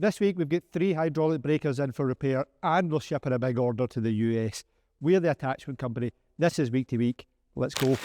This week we've got 3 hydraulic breakers in for repair and we're shipping a big order to the US. We're the attachment company. This is week to week. Let's go.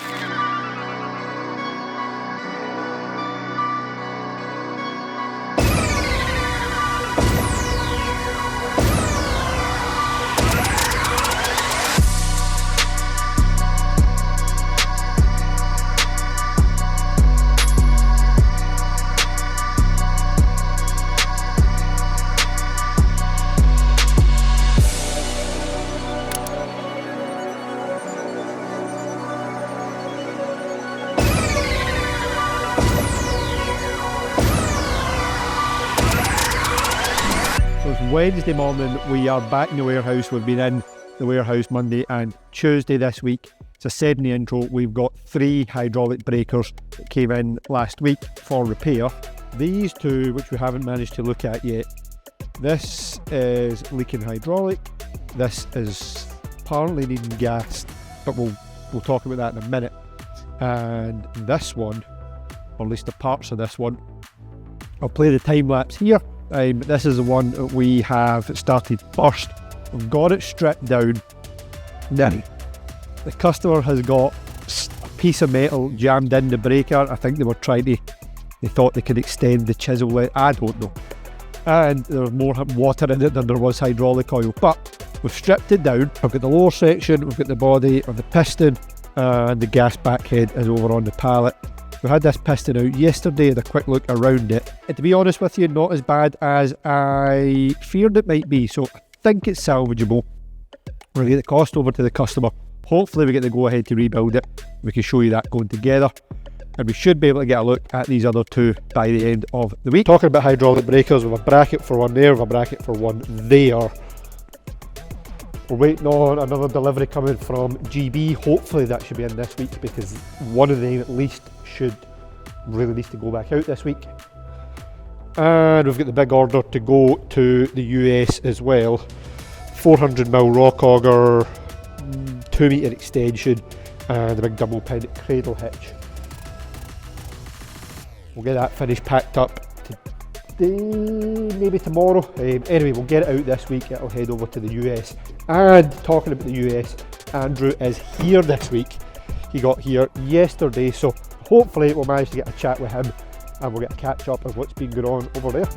So it's Wednesday morning, we are back in the warehouse. We've been in the warehouse Monday and Tuesday this week. As I said in the intro, we've got 3 hydraulic breakers that came in last week for repair. These 2, which we haven't managed to look at yet, this is leaking hydraulic, this is apparently needing gas, but we'll talk about that in a minute. And this one, or at least the parts of this one, I'll play the time lapse here. This is the one that we have started first. We've got it stripped down. Now, the customer has got a piece of metal jammed in the breaker. I think they thought they could extend the chisel length. I don't know. And there was more water in it than there was hydraulic oil. But we've stripped it down. We've got the lower section, we've got the body of the piston, and the gas back head is over on the pallet. We had this piston out yesterday, had a quick look around it. And to be honest with you, not as bad as I feared it might be. So I think it's salvageable. We're going to get the cost over to the customer. Hopefully we get the go ahead to rebuild it. We can show you that going together. And we should be able to get a look at these other 2 by the end of the week. Talking about hydraulic breakers, we have a bracket for one there, we have a bracket for one there. We're waiting on another delivery coming from GB. Hopefully that should be in this week because one of them at least really needs to go back out this week. And we've got the big order to go to the US as well. 400mm rock auger, 2 metre extension, and a big double pin cradle hitch. We'll get that finished, packed up today, maybe tomorrow. Anyway, we'll get it out this week. It'll head over to the US. And talking about the US, Andrew is here this week. He got here yesterday, so hopefully we'll manage to get a chat with him and we'll get a catch up of what's been going on over there.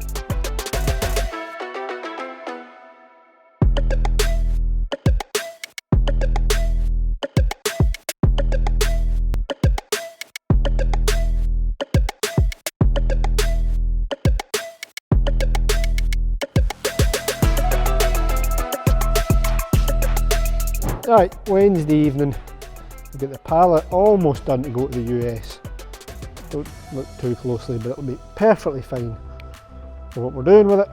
Right, Wednesday evening, we've got the pallet almost done to go to the US. Don't look too closely, but it'll be perfectly fine for what we're doing with it.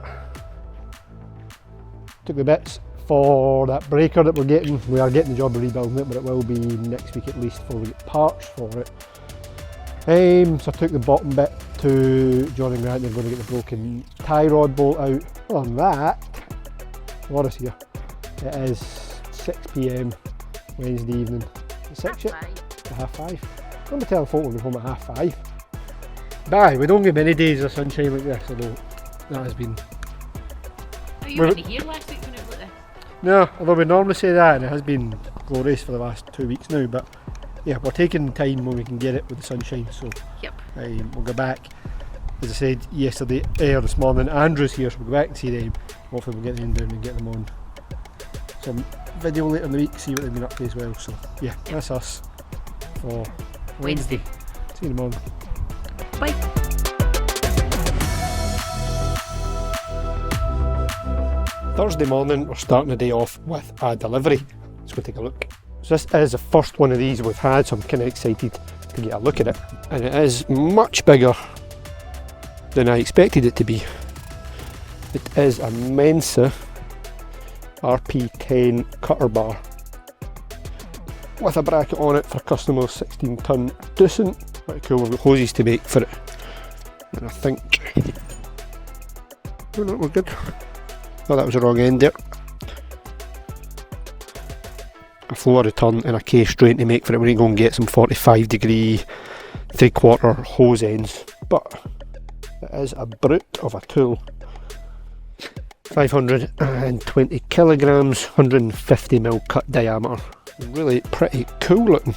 Took the bits for that breaker that we're getting. We are getting the job of rebuilding it, but it will be next week at least before we get parts for it. So I took the bottom bit to John and Grant. They're going to get the broken tie rod bolt out. Other than that, what is here? It is 6 PM Wednesday evening. 6 yet? Half 5. I'm telling folk we'll be home at half 5. Bye, we don't get many days of sunshine like this, although that has been... Oh, you weren't here last week when it was like this? No, although we normally say that, and it has been glorious for the last 2 weeks now, but yeah, we're taking time when we can get it with the sunshine, so yep. We'll go back. As I said yesterday, or this morning, Andrew's here, so we'll go back and see them. Hopefully we'll get them down and get them on some video later in the week, see what they've been up to as well. So yeah, that's us for Wednesday. See you in the morning. Bye. Thursday morning, we're starting the day off with a delivery. Let's go take a look. So this is the first one of these we've had, so I'm kind of excited to get a look at it. And it is much bigger than I expected it to be. It is a Mensa RP10 cutter bar with a bracket on it for customer's 16-ton decent. Pretty cool. We've got hoses to make for it, and I think oh no, we're good. Oh, that was the wrong end there. A floor return and a case drain to make for it. We need to go and get some 45-degree 3/4 hose ends, but it is a brute of a tool. 520 kilograms, 150mm cut diameter. Really pretty cool looking.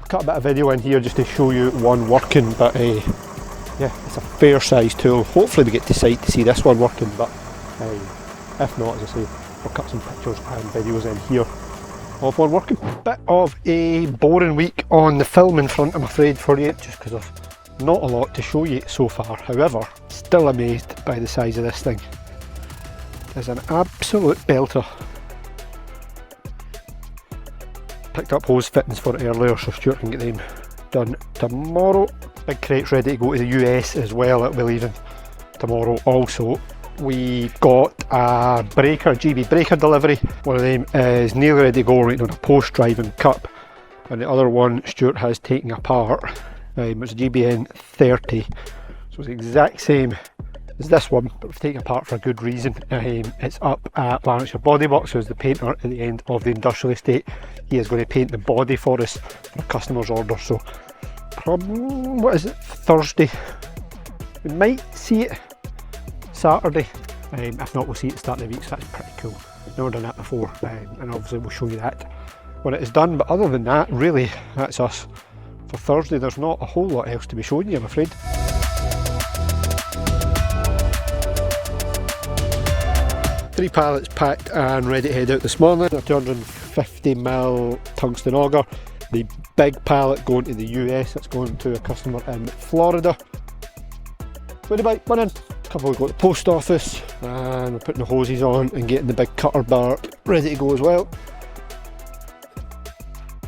I'll cut a bit of video in here just to show you one working, but yeah, it's a fair size tool. Hopefully we get to site to see this one working, but if not, as I say, I'll cut some pictures and videos in here of one working. Bit of a boring week on the filming front, I'm afraid, for you, just because there's not a lot to show you so far. However, still amazed by the size of this thing. It's an absolute belter. Picked up hose fittings for it earlier, so Stuart can get them done tomorrow. Big crate's ready to go to the US as well, that'll be leaving tomorrow also. We got a breaker, GB breaker delivery. One of them is nearly ready to go, waiting on a post-driving cup, and the other one Stuart has taken apart. It's a GBN 30, so it's the exact same as this one, but we've taken apart for a good reason. It's up at Lanarkshire Bodyworks, who's the painter at the end of the industrial estate. He is going to paint the body for us for a customer's order, so what is it, Thursday? We might see it Saturday, if not we'll see it at the start of the week, so that's pretty cool. Never done that before, and obviously we'll show you that when it is done, but other than that, really, that's us for Thursday. There's not a whole lot else to be showing you, I'm afraid. Three pallets packed and ready to head out this morning. A 250mm tungsten auger. The big pallet going to the US, that's going to a customer in Florida. Where the bike went in. A couple we got to the post office, and we're putting the hoses on and getting the big cutter bar ready to go as well.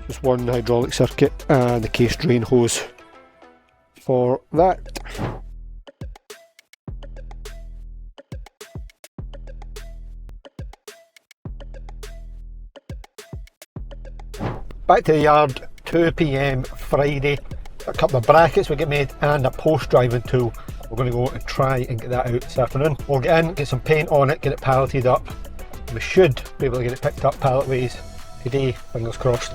Just one hydraulic circuit and the case drain hose for that. Back to the yard, 2 PM Friday. A couple of brackets we get made and a post driving tool. We're going to go and try and get that out this afternoon. We'll get in, get some paint on it, get it palleted up. We should be able to get it picked up pallet ways today, fingers crossed.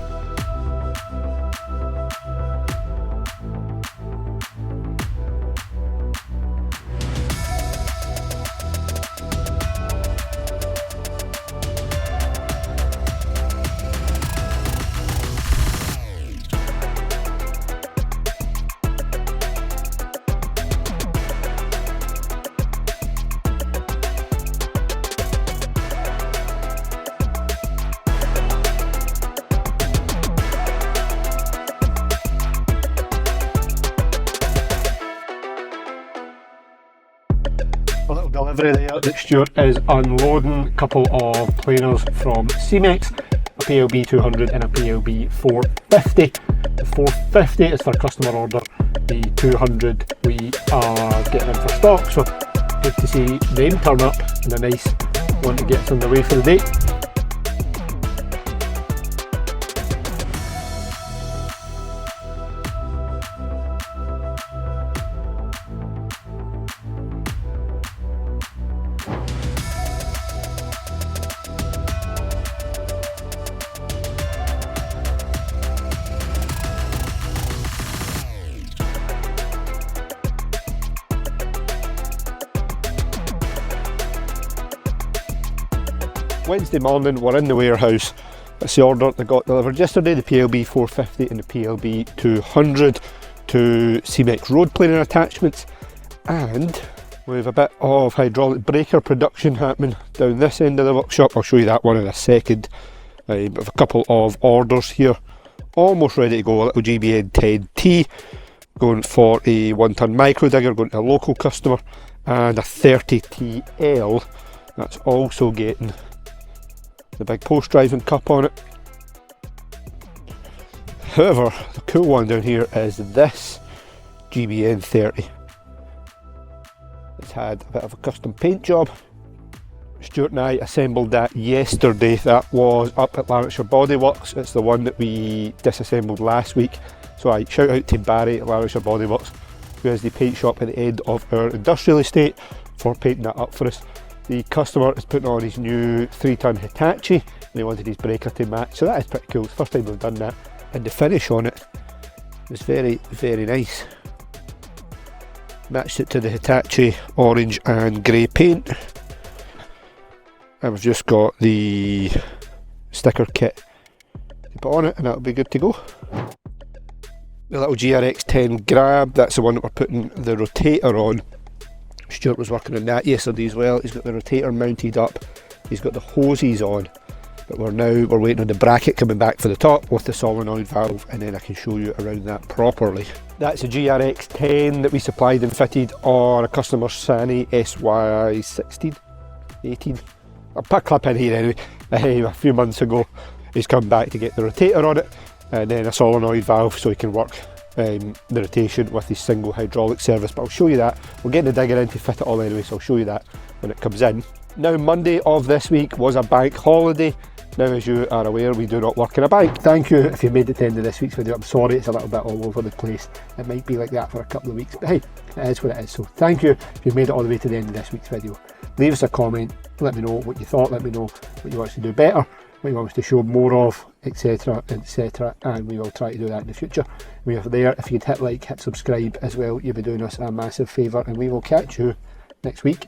A little delivery there that Stuart is unloading. A couple of planers from Cemex, a PLB 200 and a PLB 450. The 450 is for customer order, the 200 we are getting in for stock, so good to see them turn up and a nice one to get us on the way for the day. Wednesday morning, we're in the warehouse. That's the order that got delivered yesterday, the PLB 450 and the PLB 200 to Cemex road planer attachments, and we have a bit of hydraulic breaker production happening down this end of the workshop. I'll show you that one in a second. We have a couple of orders here, almost ready to go. A little GBN 10T going for a 1-ton micro digger going to a local customer, and a 30TL that's also getting the big post driving cup on it. However, the cool one down here is this GBN 30. It's had a bit of a custom paint job. Stuart and I assembled that yesterday. That was up at Lanarkshire Bodyworks. It's the one that we disassembled last week. So I shout out to Barry at Lanarkshire Bodyworks, who has the paint shop at the end of our industrial estate, for painting that up for us. The customer is putting on his new 3-ton Hitachi and he wanted his breaker to match, so that is pretty cool. It's the first time we've done that, and the finish on it was very, very nice. Matched it to the Hitachi orange and grey paint. and we've just got the sticker kit to put on it, and that'll be good to go. The little GRX10 grab, that's the one that we're putting the rotator on. Stuart was working on that yesterday as well. He's got the rotator mounted up, he's got the hoses on, but we're waiting on the bracket coming back for the top with the solenoid valve, and then I can show you around that properly. That's a GRX10 that we supplied and fitted on a customer Sani SY16, 18. I'll put a clip in here anyway. A few months ago he's come back to get the rotator on it, and then a solenoid valve so he can work the rotation with his single hydraulic service, but I'll show you that. We're getting the digger in to fit it all anyway, so I'll show you that when it comes in. Now, Monday of this week was a bank holiday. Now, as you are aware, we do not work in a bank. Thank you if you made it to the end of this week's video. I'm sorry it's a little bit all over the place. It might be like that for a couple of weeks, but hey, it is what it is. So thank you if you made it all the way to the end of this week's video. Leave us a comment, let me know what you thought, let me know what you want us to do better, what you want us to show more of, etc, etc, and we will try to do that in the future. We are there. If you'd hit like, hit subscribe as well, you'll be doing us a massive favour, and we will catch you next week.